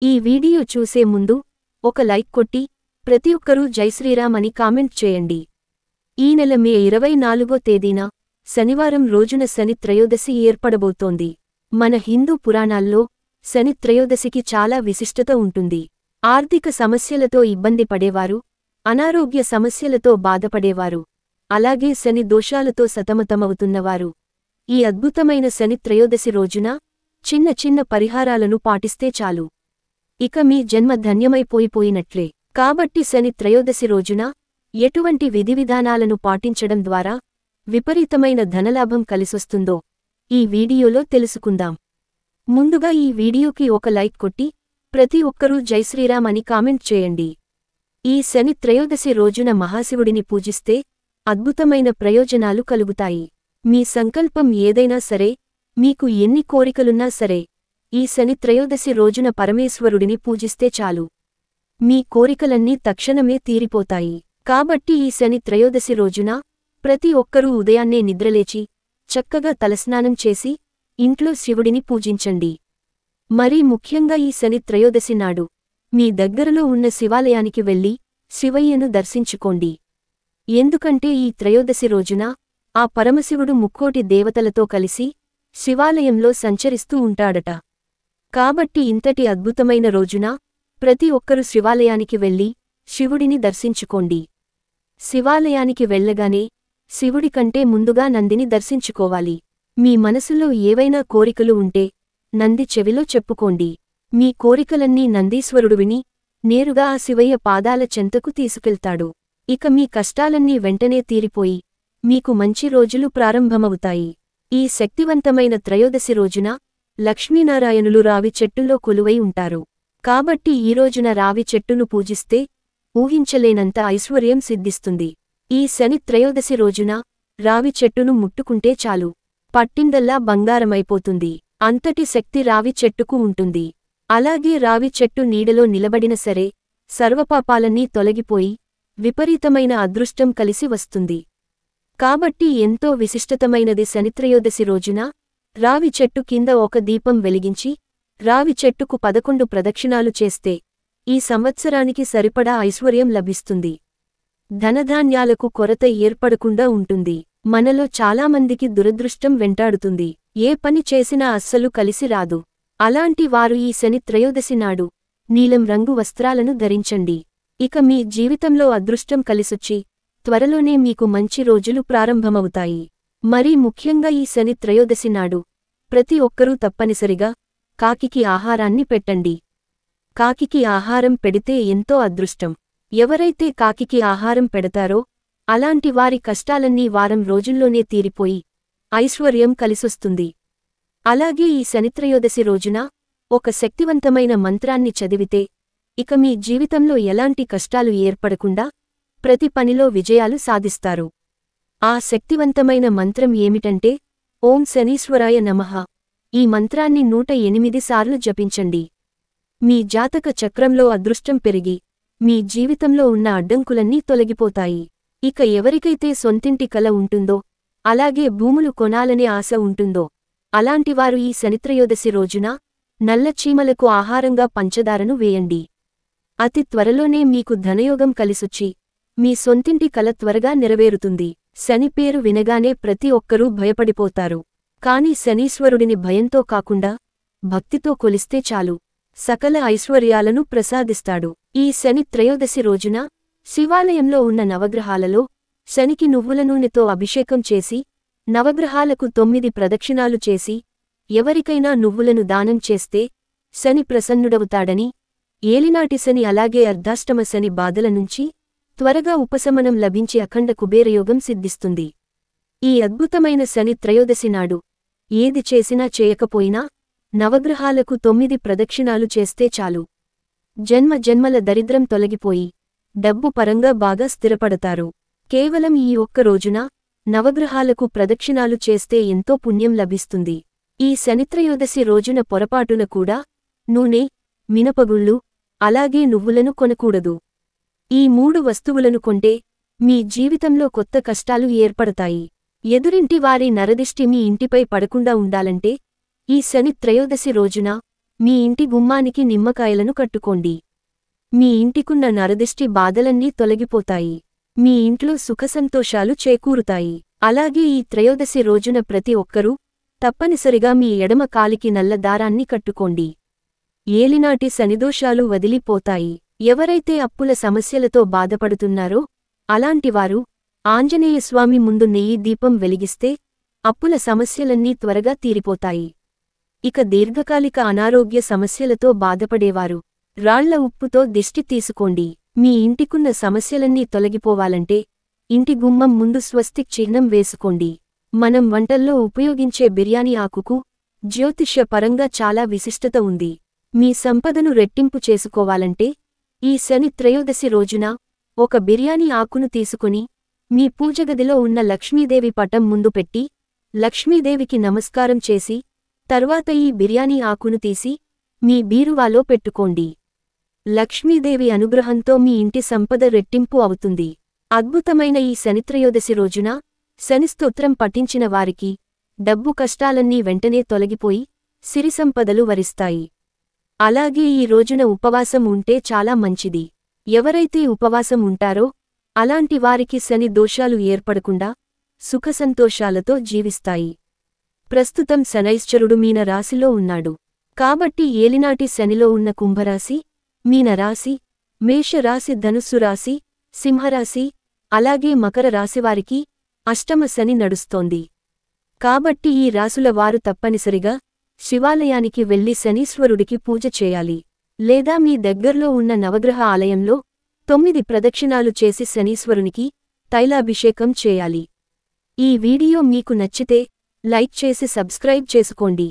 ఈ వీడియో చూసే ముందు ఒక లైక్ కొట్టి ప్రతి ఒక్కరూ జై శ్రీరామ్ అని కామెంట్ చేయండి. ఈ నెల మే 24వ తేదీన శనివారం రోజున శని త్రయోదశి ఏర్పడబోతోంది. మన హిందూ పురాణాల్లో శని త్రయోదశికి చాలా విశిష్టత ఉంటుంది. ఆర్థిక సమస్యలతో ఇబ్బంది పడేవారు, అనారోగ్య సమస్యలతో బాధపడేవారు, అలాగే శని దోషాలతో సతమతమవుతున్నవారు ఈ అద్భుతమైన శని త్రయోదశి రోజున చిన్న చిన్న పరిహారాలను పాటిస్తే చాలు. ఇక మీ జన్మ ధన్యమైపోయినట్లే. కాబట్టి శని త్రయోదశి రోజున ఎటువంటి విధివిధానాలను పాటించడం ద్వారా విపరీతమైన ధనలాభం కలిసొస్తుందో ఈ వీడియోలో తెలుసుకుందాం. ముందుగా ఈ వీడియోకి ఒక లైక్ కొట్టి ప్రతి ఒక్కరూ జై శ్రీరామ్ అని కామెంట్ చేయండి. ఈ శని త్రయోదశి రోజున మహాశివుడిని పూజిస్తే అద్భుతమైన ప్రయోజనాలు కలుగుతాయి. మీ సంకల్పం ఏదైనా సరే, మీకు ఎన్ని కోరికలున్నా సరే, ఈ శని త్రయోదశి రోజున పరమేశ్వరుడిని పూజిస్తే చాలు. మీ కోరికలన్నీ తక్షణమే తీరిపోతాయి. కాబట్టి ఈ శని త్రయోదశి రోజున ప్రతి ఒక్కరూ ఉదయాన్నే నిద్రలేచి చక్కగా తలస్నానం చేసి ఇంట్లో శివుడిని పూజించండి. మరీ ముఖ్యంగా ఈ శని త్రయోదశి నాడు మీ దగ్గరలో ఉన్న శివాలయానికి వెళ్లి శివయ్యను దర్శించుకోండి. ఎందుకంటే ఈ త్రయోదశి రోజున ఆ పరమశివుడు ముక్కోటి దేవతలతో కలిసి శివాలయంలో సంచరిస్తూ ఉంటాడట. కాబట్టి ఇంతటి అద్భుతమైన రోజున ప్రతి ఒక్కరు శివాలయానికి వెళ్లి శివుడిని దర్శించుకోండి. శివాలయానికి వెళ్లగానే శివుడి కంటే ముందుగా నందిని దర్శించుకోవాలి. మీ మనసులో ఏవైనా కోరికలు ఉంటే నంది చెవిలో చెప్పుకోండి. మీ కోరికలన్నీ నందీశ్వరుడు విని నేరుగా ఆ శివయ్య పాదాల చెంతకు తీసుకెళ్తాడు. ఇక మీ కష్టాలన్నీ వెంటనే తీరిపోయి మీకు మంచి రోజులు ప్రారంభమవుతాయి. ఈ శక్తివంతమైన త్రయోదశి రోజున లక్ష్మీనారాయణులు రావి చెట్టులో కొలువై ఉంటారు. కాబట్టి ఈ రోజున రావి చెట్టును పూజిస్తే ఊహించలేనంత ఐశ్వర్యం సిద్ధిస్తుంది. ఈ శని త్రయోదశి రోజున రావి చెట్టును ముట్టుకుంటే చాలు, పట్టిందల్లా బంగారమైపోతుంది. అంతటి శక్తి రావి చెట్టుకు ఉంటుంది. అలాగే రావి చెట్టు నీడలో నిలబడిన సరే సర్వపాపాలన్నీ తొలగిపోయి విపరీతమైన అదృష్టం కలిసి వస్తుంది. కాబట్టి ఎంతో విశిష్టతమైనది శనిత్రయోదశి రోజున రావి చెట్టు కింద ఒక దీపం వెలిగించి రావి చెట్టుకు 11 ప్రదక్షిణాలు చేస్తే ఈ సంవత్సరానికి సరిపడా ఐశ్వర్యం లభిస్తుంది. ధనధాన్యాలకు కొరత ఏర్పడకుండా ఉంటుంది. మనలో చాలామందికి దురదృష్టం వెంటాడుతుంది. ఏ పని చేసినా అస్సలు కలిసి రాదు. అలాంటి వారు ఈ శని త్రయోదశి నాడు నీలం రంగు వస్త్రాలను ధరించండి. ఇక మీ జీవితంలో అదృష్టం కలిసొచ్చి త్వరలోనే మీకు మంచి రోజులు ప్రారంభమవుతాయి. మరీ ముఖ్యంగా ఈ శని త్రయోదశి నాడు ప్రతి ఒక్కరూ తప్పనిసరిగా కాకికి ఆహారాన్ని పెట్టండి. కాకికి ఆహారం పెడితే ఎంతో అదృష్టం. ఎవరైతే కాకికి ఆహారం పెడతారో అలాంటి వారి కష్టాలన్నీ వారం రోజుల్లోనే తీరిపోయి ఐశ్వర్యం కలిసొస్తుంది. అలాగే ఈ శనిత్రయోదశి రోజున ఒక శక్తివంతమైన మంత్రాన్ని చదివితే ఇక మీ జీవితంలో ఎలాంటి కష్టాలు ఏర్పడకుండా ప్రతి పనిలో విజయాలు సాధిస్తారు. ఆ శక్తివంతమైన మంత్రం ఏమిటంటే ఓం శనీశ్వరాయ నమః. ఈ మంత్రాన్ని 108 సార్లు జపించండి. మీ జాతక చక్రంలో అదృష్టం పెరిగి మీ జీవితంలో ఉన్న అడ్డంకులన్నీ తొలగిపోతాయి. ఇక ఎవరికైతే సొంతింటి కల ఉంటుందో, అలాగే భూములు కొనాలనే ఆశ ఉంటుందో అలాంటివారు ఈ శనిత్రయోదశి రోజున నల్ల చీమలకు ఆహారంగా పంచదారను వేయండి. అతి త్వరలోనే మీకు ధనయోగం కలిసొచ్చి మీ సొంతింటి కల త్వరగా నెరవేరుతుంది. శని పేరు వినగానే ప్రతి ఒక్కరూ భయపడిపోతారు. కాని శనీశ్వరుడిని భయంతో కాకుండా భక్తితో కొలిస్తే చాలు, సకల ఐశ్వర్యాలను ప్రసాదిస్తాడు. ఈ శని త్రయోదశి రోజున శివాలయంలో ఉన్న నవగ్రహాలలో శనికి నువ్వుల నూనెతో అభిషేకం చేసి నవగ్రహాలకు 9 ప్రదక్షిణాలు చేసి ఎవరికైనా నువ్వులను దానం చేస్తే శని ప్రసన్నుడవుతాడని, ఏలినాటి శని అలాగే అర్ధాష్టమ శని బాధల నుంచి త్వరగా ఉపశమనం లభించి అఖండ కుబేరయోగం సిద్ధిస్తుంది. ఈ అద్భుతమైన శని త్రయోదశి నాడు ఏది చేసినా చేయకపోయినా నవగ్రహాలకు 9 ప్రదక్షిణాలు చేస్తే చాలు, జన్మ జన్మల దరిద్రం తొలగిపోయి డబ్బు పరంగా బాగా స్థిరపడతారు. కేవలం ఈ ఒక్క రోజున నవగ్రహాలకు ప్రదక్షిణాలు చేస్తే ఎంతో పుణ్యం లభిస్తుంది. ఈ శనిత్రయోదశి రోజున పొరపాటున కూడా నూనె, మినపగుళ్ళు, అలాగే నువ్వులను కొనకూడదు. ఈ 3 వస్తువులను కొంటే మీ జీవితంలో కొత్త కష్టాలు ఏర్పడతాయి. ఎదురింటి వారి నరదిష్టి మీ ఇంటిపై పడకుండా ఉండాలంటే ఈ శని త్రయోదశి రోజున మీ ఇంటి గుమ్మానికి నిమ్మకాయలను కట్టుకోండి. మీ ఇంటికున్న నరదిష్టి బాధలన్నీ తొలగిపోతాయి. మీ ఇంట్లో సుఖసంతోషాలు చేకూరుతాయి. అలాగే ఈ త్రయోదశి రోజున ప్రతి ఒక్కరూ తప్పనిసరిగా మీ ఎడమ కాలికి నల్ల దారాన్ని కట్టుకోండి. ఏలినాటి శనిదోషాలు వదిలిపోతాయి. ఎవరైతే అప్పుల సమస్యలతో బాధపడుతున్నారో అలాంటివారు ఆంజనేయస్వామి ముందు నెయ్యి దీపం వెలిగిస్తే అప్పుల సమస్యలన్నీ త్వరగా తీరిపోతాయి. ఇక దీర్ఘకాలిక అనారోగ్య సమస్యలతో బాధపడేవారు రాళ్ల ఉప్పుతో దిష్టి తీసుకోండి. మీ ఇంటికున్న సమస్యలన్నీ తొలగిపోవాలంటే ఇంటి గుమ్మం ముందు స్వస్తిక్ చిహ్నం వేసుకోండి. మనం వంటల్లో ఉపయోగించే బిర్యానీ ఆకుకు జ్యోతిష్య పరంగా చాలా విశిష్టత ఉంది. మీ సంపదను రెట్టింపు చేసుకోవాలంటే ఈ శని త్రయోదశి రోజున ఒక బిర్యానీ ఆకును తీసుకుని మీ పూజగదిలో ఉన్న లక్ష్మీదేవి పటం ముందు పెట్టి లక్ష్మీదేవికి నమస్కారం చేసి తర్వాత ఈ బిర్యానీ ఆకును తీసి మీ బీరువాలో పెట్టుకోండి. లక్ష్మీదేవి అనుగ్రహంతో మీ ఇంటి సంపద రెట్టింపు అవుతుంది. అద్భుతమైన ఈ శనిత్రయోదశి రోజున శనిస్తోత్రం పఠించిన వారికి డబ్బు కష్టాలన్నీ వెంటనే తొలగిపోయి సిరి సంపదలు వరిస్తాయి. అలాగే ఈ రోజున ఉపవాసం ఉంటే చాలా మంచిది. ఎవరైతే ఉపవాసం ఉంటారో అలాంటి వారికి శని దోషాలు ఏర్పడకుండా సుఖసంతోషాలతో జీవిస్తాయి. ప్రస్తుతం శనైశ్చరుడు మీన రాశిలో ఉన్నాడు. కాబట్టి ఏలినాటి శనిలో ఉన్న కుంభరాశి, మీనరాశి, మేషరాశి, ధనుస్సు రాశి, సింహరాశి అలాగే మకర రాశివారికి అష్టమ శని నడుస్తోంది. కాబట్టి ఈ రాశుల వారు తప్పనిసరిగా శివాలయానికి వెళ్లి శనీశ్వరుడికి పూజ చేయాలి. లేదా మీ దగ్గర్లో ఉన్న నవగ్రహ ఆలయంలో 9 ప్రదక్షిణాలు చేసి శనీశ్వరునికి తైలాభిషేకం చేయాలి. ఈ వీడియో మీకు నచ్చితే లైక్ చేసి సబ్స్క్రైబ్ చేసుకోండి.